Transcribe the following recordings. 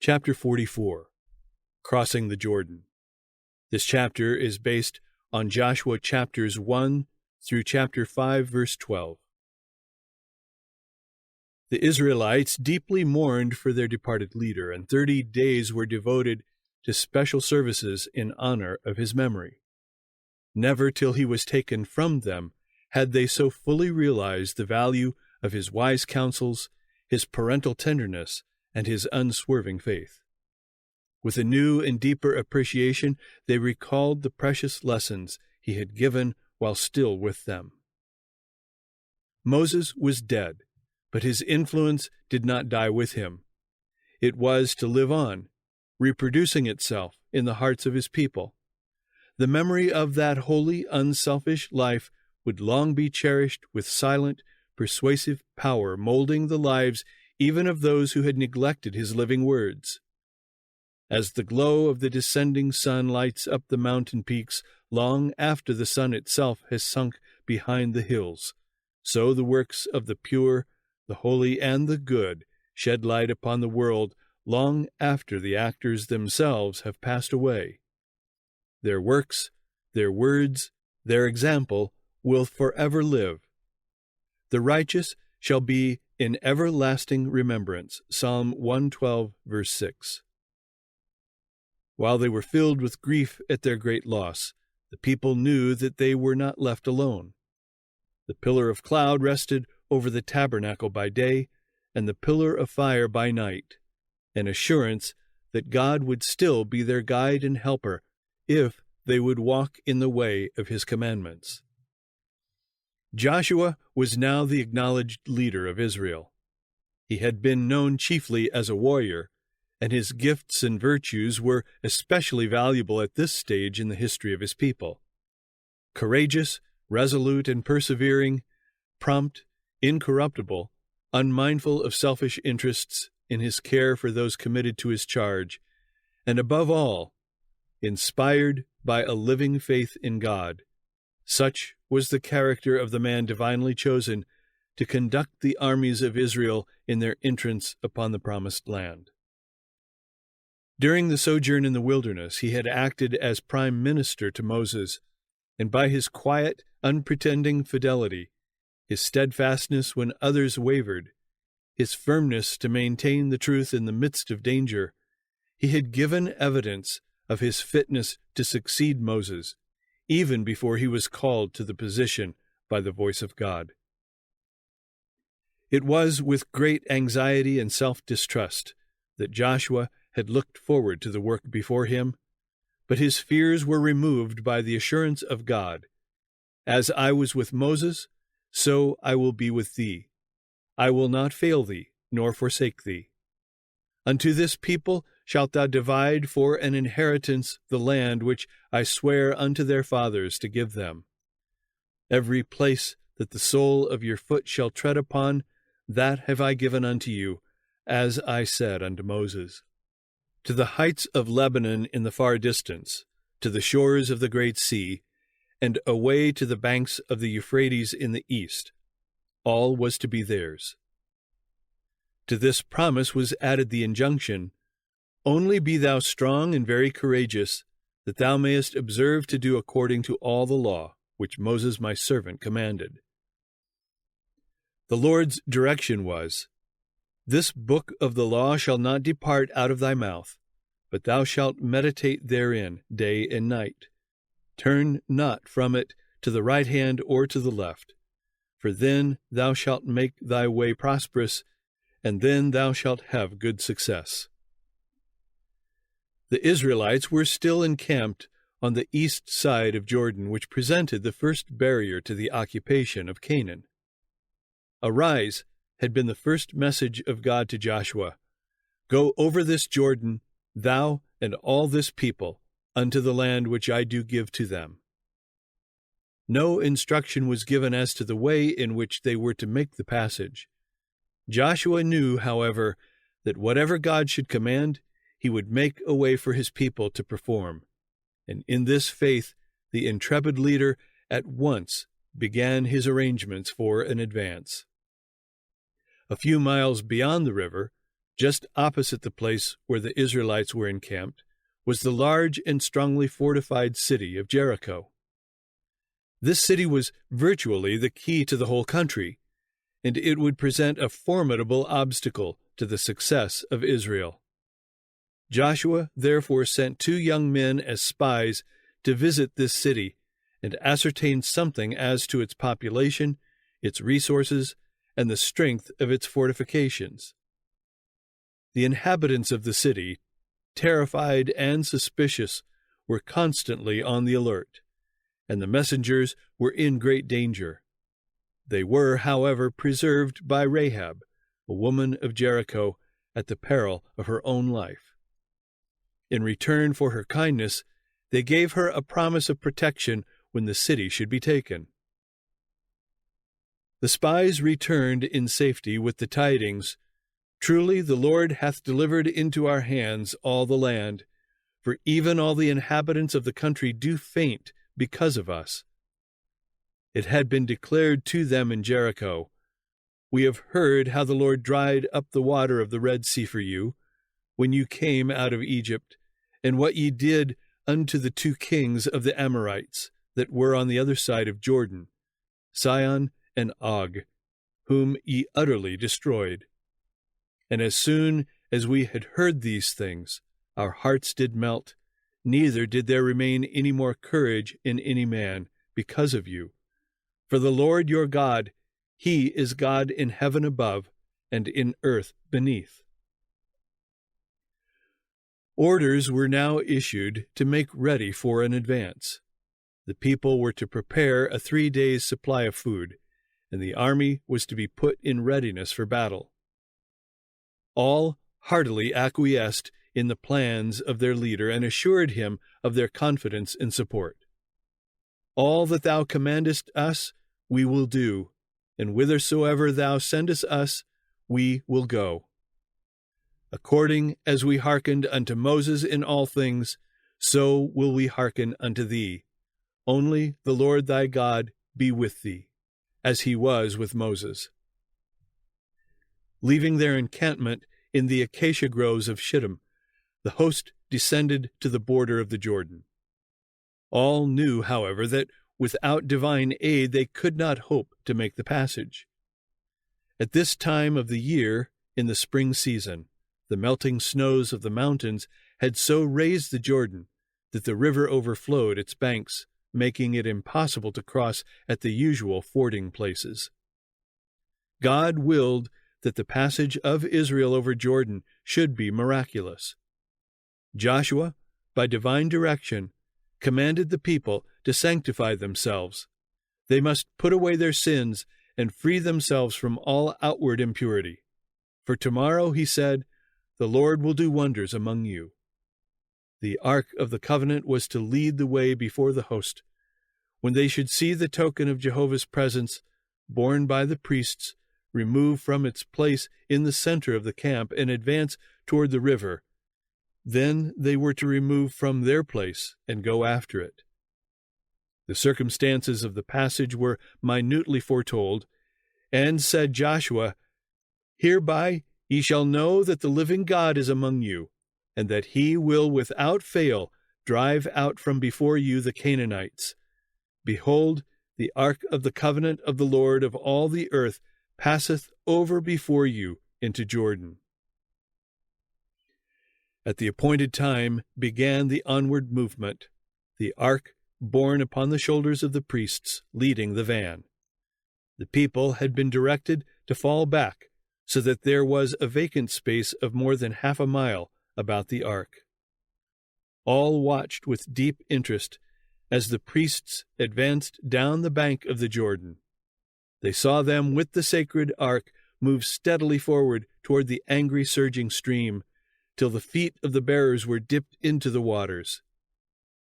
Chapter 44, Crossing the Jordan. This chapter is based on Joshua chapters 1 through chapter 5, verse 12. The Israelites deeply mourned for their departed leader, and 30 days were devoted to special services in honor of his memory. Never till he was taken from them had they so fully realized the value of his wise counsels, his parental tenderness, and his unswerving faith. With a new and deeper appreciation, they recalled the precious lessons he had given while still with them. Moses was dead, but his influence did not die with him. It was to live on, reproducing itself in the hearts of his people. The memory of that holy, unselfish life would long be cherished with silent, persuasive power, molding the lives even of those who had neglected his living words. As the glow of the descending sun lights up the mountain peaks long after the sun itself has sunk behind the hills, so the works of the pure, the holy, and the good shed light upon the world long after the actors themselves have passed away. Their works, their words, their example will forever live. The righteous shall be in everlasting remembrance. Psalm 112, verse 6. While they were filled with grief at their great loss, the people knew that they were not left alone. The pillar of cloud rested over the tabernacle by day, and the pillar of fire by night, an assurance that God would still be their guide and helper if they would walk in the way of his commandments. Joshua was now the acknowledged leader of Israel. He had been known chiefly as a warrior, and his gifts and virtues were especially valuable at this stage in the history of his people. Courageous, resolute, and persevering, prompt, incorruptible, unmindful of selfish interests in his care for those committed to his charge, and above all, inspired by a living faith in God. Such was the character of the man divinely chosen to conduct the armies of Israel in their entrance upon the promised land. During the sojourn in the wilderness, he had acted as prime minister to Moses, and by his quiet, unpretending fidelity, his steadfastness when others wavered, his firmness to maintain the truth in the midst of danger, he had given evidence of his fitness to succeed Moses, even before he was called to the position by the voice of God. It was with great anxiety and self-distrust that Joshua had looked forward to the work before him, but his fears were removed by the assurance of God. As I was with Moses, so I will be with thee. I will not fail thee, nor forsake thee. Unto this people shalt thou divide for an inheritance the land which I swear unto their fathers to give them. Every place that the sole of your foot shall tread upon, that have I given unto you, as I said unto Moses. To the heights of Lebanon in the far distance, to the shores of the great sea, and away to the banks of the Euphrates in the east, all was to be theirs. To this promise was added the injunction, Only be thou strong and very courageous, that thou mayest observe to do according to all the law which Moses my servant commanded. The Lord's direction was, This book of the law shall not depart out of thy mouth, but thou shalt meditate therein day and night. Turn not from it to the right hand or to the left, for then thou shalt make thy way prosperous, and then thou shalt have good success. The Israelites were still encamped on the east side of Jordan, which presented the first barrier to the occupation of Canaan. Arise had been the first message of God to Joshua. Go over this Jordan, thou and all this people, unto the land which I do give to them. No instruction was given as to the way in which they were to make the passage. Joshua knew, however, that whatever God should command, he would make a way for his people to perform. And in this faith, the intrepid leader at once began his arrangements for an advance. A few miles beyond the river, Just opposite the place where the Israelites were encamped was the large and strongly fortified city of Jericho. This city was virtually the key to the whole country, and it would present a formidable obstacle to the success of Israel. Joshua therefore sent 2 young men as spies to visit this city and ascertain something as to its population, its resources, and the strength of its fortifications. The inhabitants of the city, terrified and suspicious, were constantly on the alert, and the messengers were in great danger. They were, however, preserved by Rahab, a woman of Jericho, at the peril of her own life. In return for her kindness, they gave her a promise of protection when the city should be taken. The spies returned in safety with the tidings, "Truly the Lord hath delivered into our hands all the land, for even all the inhabitants of the country do faint because of us." It had been declared to them in Jericho, "We have heard how the Lord dried up the water of the Red Sea for you, when you came out of Egypt, and what ye did unto the 2 kings of the Amorites that were on the other side of Jordan, Sihon and Og, whom ye utterly destroyed. And as soon as we had heard these things, our hearts did melt, neither did there remain any more courage in any man because of you. For the Lord your God, He is God in heaven above and in earth beneath." Orders were now issued to make ready for an advance. The people were to prepare a 3 days' supply of food, and the army was to be put in readiness for battle. All heartily acquiesced in the plans of their leader and assured him of their confidence and support. "All that thou commandest us, we will do, and whithersoever thou sendest us, we will go. According as we hearkened unto Moses in all things, so will we hearken unto thee. Only the Lord thy God be with thee, as he was with Moses." Leaving their encampment in the acacia groves of Shittim, the host descended to the border of the Jordan. All knew, however, that without divine aid they could not hope to make the passage. At this time of the year, in the spring season, the melting snows of the mountains had so raised the Jordan that the river overflowed its banks, making it impossible to cross at the usual fording places. God willed that the passage of Israel over Jordan should be miraculous. Joshua, by divine direction, commanded the people to sanctify themselves. They must put away their sins and free themselves from all outward impurity. "For tomorrow," he said, "the Lord will do wonders among you." The ark of the covenant was to lead the way before the host. When they should see the token of Jehovah's presence, borne by the priests, remove from its place in the center of the camp and advance toward the river, then they were to remove from their place and go after it. The circumstances of the passage were minutely foretold, and said Joshua, "Hereby ye shall know that the living God is among you, and that he will without fail drive out from before you the Canaanites. Behold, the ark of the covenant of the Lord of all the earth passeth over before you into Jordan." At the appointed time began the onward movement, the ark borne upon the shoulders of the priests, leading the van. The people had been directed to fall back, so that there was a vacant space of more than half a mile about the ark. All watched with deep interest as the priests advanced down the bank of the Jordan. They saw them with the sacred ark move steadily forward toward the angry surging stream, till the feet of the bearers were dipped into the waters.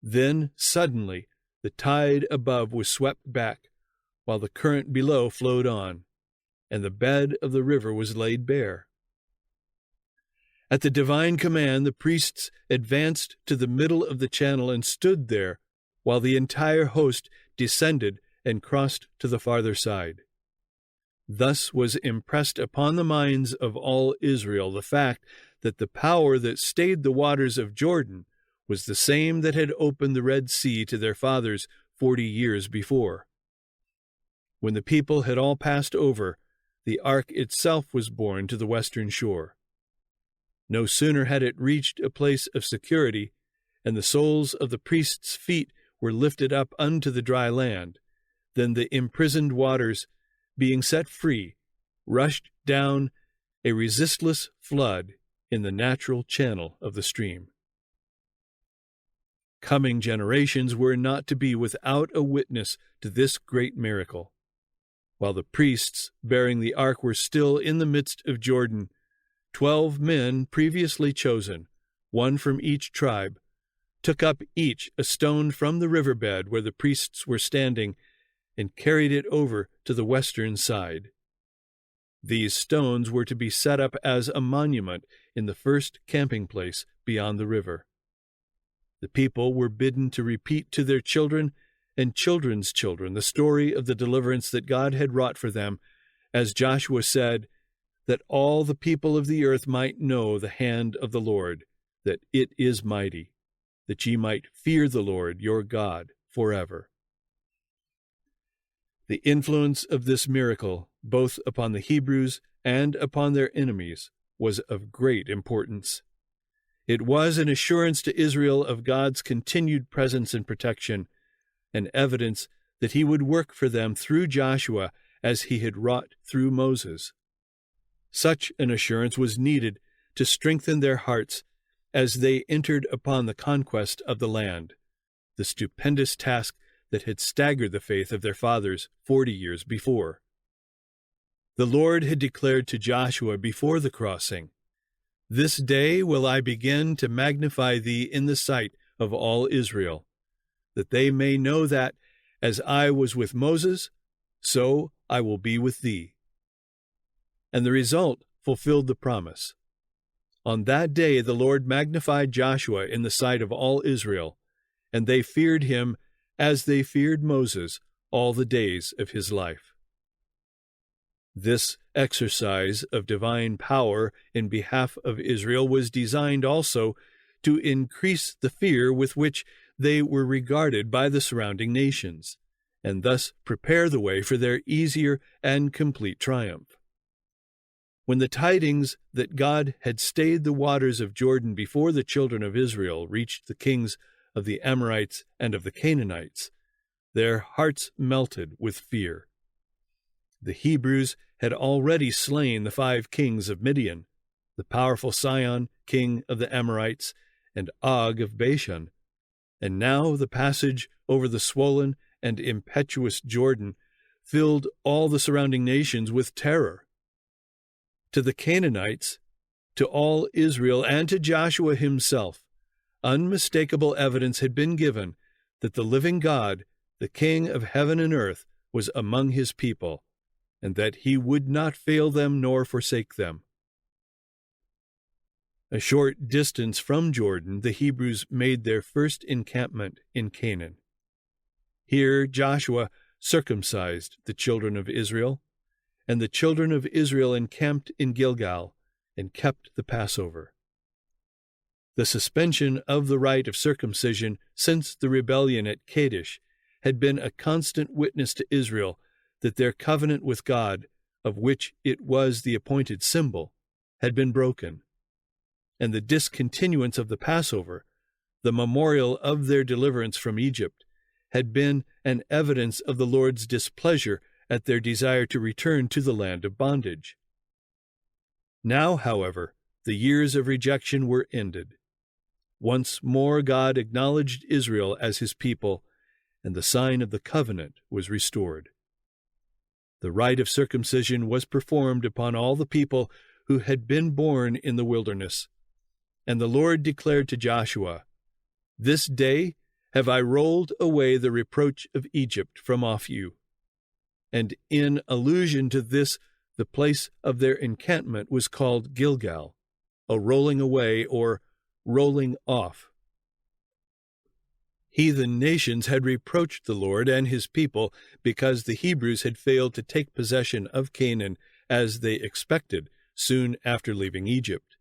Then, suddenly, the tide above was swept back, while the current below flowed on, and the bed of the river was laid bare. At the divine command, the priests advanced to the middle of the channel and stood there, while the entire host descended and crossed to the farther side. Thus was impressed upon the minds of all Israel the fact that the power that stayed the waters of Jordan was the same that had opened the Red Sea to their fathers 40 years before. When the people had all passed over, the ark itself was borne to the western shore. No sooner had it reached a place of security, and the soles of the priests' feet were lifted up unto the dry land, than the imprisoned waters, being set free, rushed down a resistless flood in the natural channel of the stream. Coming generations were not to be without a witness to this great miracle. While the priests bearing the ark were still in the midst of Jordan, 12 men previously chosen, one from each tribe, took up each a stone from the riverbed where the priests were standing, and carried it over to the western side. These stones were to be set up as a monument in the first camping place beyond the river. The people were bidden to repeat to their children and children's children the story of the deliverance that God had wrought for them, as Joshua said, that all the people of the earth might know the hand of the Lord, that it is mighty, that ye might fear the Lord your God forever. The influence of this miracle, both upon the Hebrews and upon their enemies, was of great importance. It was an assurance to Israel of God's continued presence and protection, an evidence that he would work for them through Joshua as he had wrought through Moses. Such an assurance was needed to strengthen their hearts as they entered upon the conquest of the land, the stupendous task that had staggered the faith of their fathers 40 years before. The Lord had declared to Joshua before the crossing, "This day will I begin to magnify thee in the sight of all Israel, that they may know that, as I was with Moses, so I will be with thee." And the result fulfilled the promise. On that day the Lord magnified Joshua in the sight of all Israel, and they feared him as they feared Moses all the days of his life. This exercise of divine power in behalf of Israel was designed also to increase the fear with which they were regarded by the surrounding nations, and thus prepare the way for their easier and complete triumph. When the tidings that God had stayed the waters of Jordan before the children of Israel reached the kings of the Amorites and of the Canaanites, their hearts melted with fear. The Hebrews had already slain the 5 kings of Midian, the powerful Sihon, king of the Amorites, and Og of Bashan, and now the passage over the swollen and impetuous Jordan filled all the surrounding nations with terror. To the Canaanites, to all Israel, and to Joshua himself, unmistakable evidence had been given that the living God, the King of heaven and earth, was among his people, and that he would not fail them nor forsake them. A short distance from Jordan, the Hebrews made their first encampment in Canaan. Here Joshua circumcised the children of Israel, and the children of Israel encamped in Gilgal and kept the Passover. The suspension of the rite of circumcision since the rebellion at Kadesh had been a constant witness to Israel that their covenant with God, of which it was the appointed symbol, had been broken, and the discontinuance of the Passover, the memorial of their deliverance from Egypt, had been an evidence of the Lord's displeasure at their desire to return to the land of bondage. Now, however, the years of rejection were ended. Once more God acknowledged Israel as his people, and the sign of the covenant was restored. The rite of circumcision was performed upon all the people who had been born in the wilderness, and the Lord declared to Joshua, "This day have I rolled away the reproach of Egypt from off you." And in allusion to this, the place of their encampment was called Gilgal, a rolling away or rolling off. Heathen nations had reproached the Lord and his people because the Hebrews had failed to take possession of Canaan as they expected soon after leaving Egypt.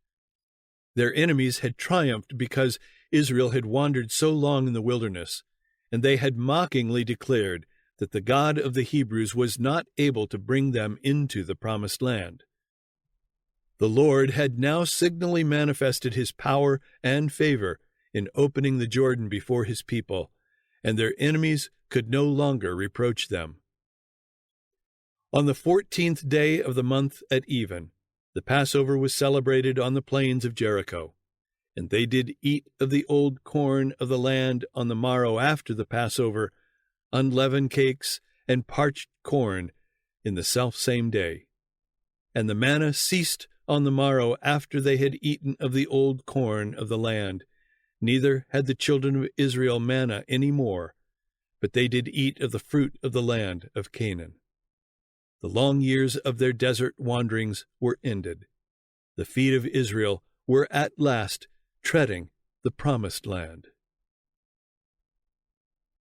Their enemies had triumphed because Israel had wandered so long in the wilderness, and they had mockingly declared that the God of the Hebrews was not able to bring them into the promised land. The Lord had now signally manifested his power and favor in opening the Jordan before his people, and their enemies could no longer reproach them. On the 14th day of the month at even, the Passover was celebrated on the plains of Jericho, and they did eat of the old corn of the land on the morrow after the Passover, unleavened cakes and parched corn in the selfsame day. And the manna ceased on the morrow after they had eaten of the old corn of the land. Neither had the children of Israel manna any more, but they did eat of the fruit of the land of Canaan. The long years of their desert wanderings were ended. The feet of Israel were at last treading the promised land.